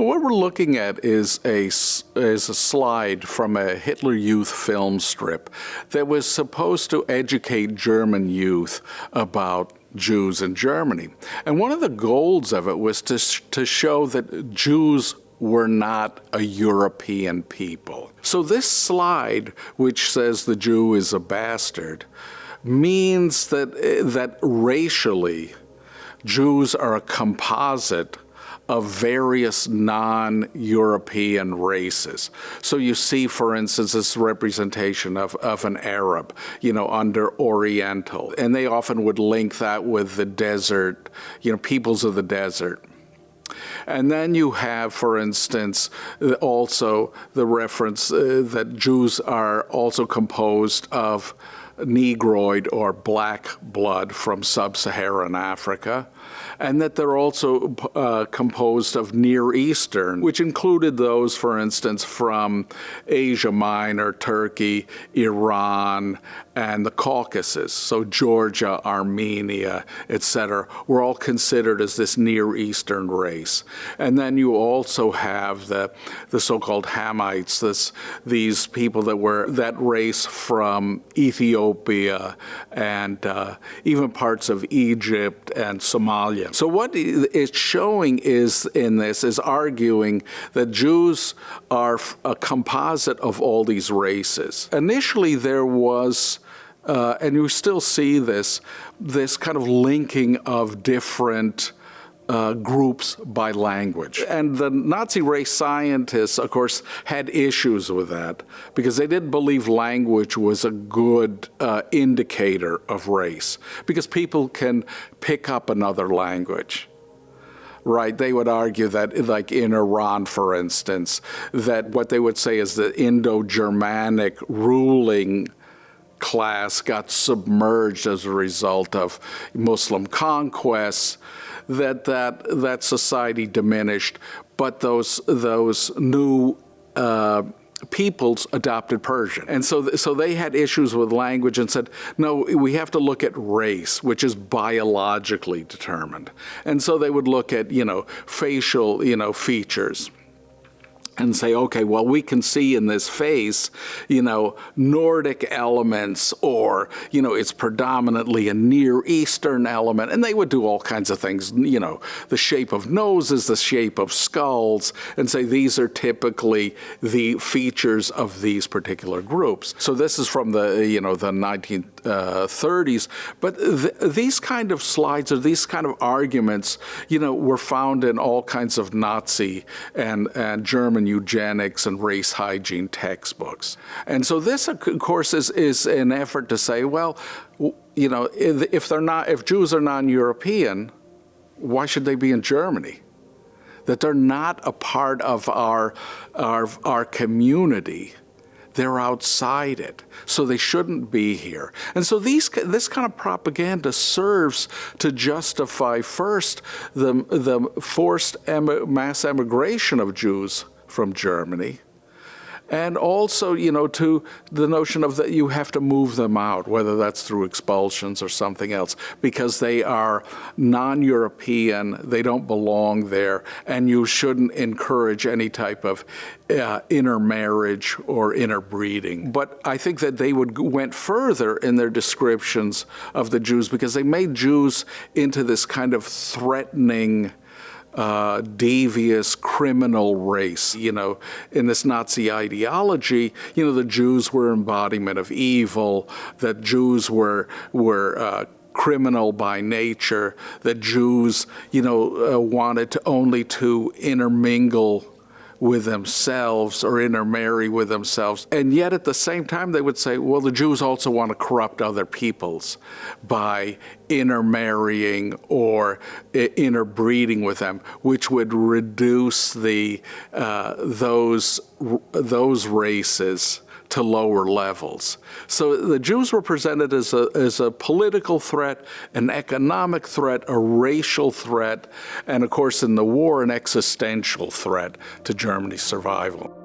Well, what we're looking at is a slide from a Hitler Youth film strip that was supposed to educate German youth about Jews in Germany. And one of the goals of it was to show that Jews were not a European people. So this slide, which says the Jew is a bastard, means that racially, Jews are a composite of various non-European races. So you see, for instance, this representation of an Arab, under Oriental. And they often would link that with the desert, peoples of the desert. And then you have, for instance, also the reference that Jews are also composed of Negroid or black blood from sub-Saharan Africa, and that they're also composed of Near Eastern, which included those, for instance, from Asia Minor, Turkey, Iran, and the Caucasus. So Georgia, Armenia, etc., were all considered as this Near Eastern race. And then you also have the so-called Hamites, these people that race from Ethiopia and even parts of Egypt and Somalia. So what it's showing is arguing that Jews are a composite of all these races. Initially, there was, and you still see this kind of linking of different groups by language. And the Nazi race scientists, of course, had issues with that because they didn't believe language was a good indicator of race, because people can pick up another language. Right, they would argue that, like in Iran, for instance, that what they would say is the Indo-Germanic ruling class got submerged as a result of Muslim conquests, that society diminished, but those new peoples adopted Persian. And so they had issues with language and said, no, we have to look at race, which is biologically determined. And so they would look at, facial, features and say, okay, well, we can see in this face, Nordic elements, or, it's predominantly a Near Eastern element. And they would do all kinds of things, the shape of noses, the shape of skulls, and say these are typically the features of these particular groups. So this is from the 1930s. But these kind of slides or these kind of arguments, were found in all kinds of Nazi and German eugenics and race hygiene textbooks. And so this, of course, is an effort to say, well, if Jews are non-European, why should they be in Germany? That they're not a part of our community. They're outside it, so they shouldn't be here. And so this kind of propaganda serves to justify first the forced mass emigration of Jews from Germany, and also, to the notion of that you have to move them out, whether that's through expulsions or something else, because they are non-European, they don't belong there, and you shouldn't encourage any type of intermarriage or interbreeding. But I think that they went further in their descriptions of the Jews, because they made Jews into this kind of threatening, devious criminal race. In this Nazi ideology, the Jews were embodiment of evil, that Jews were criminal by nature, that Jews, wanted only to intermingle with themselves or intermarry with themselves. And yet at the same time, they would say, well, the Jews also want to corrupt other peoples by intermarrying or interbreeding with them, which would reduce those races to lower levels. So the Jews were presented as a political threat, an economic threat, a racial threat, and of course in the war, an existential threat to Germany's survival.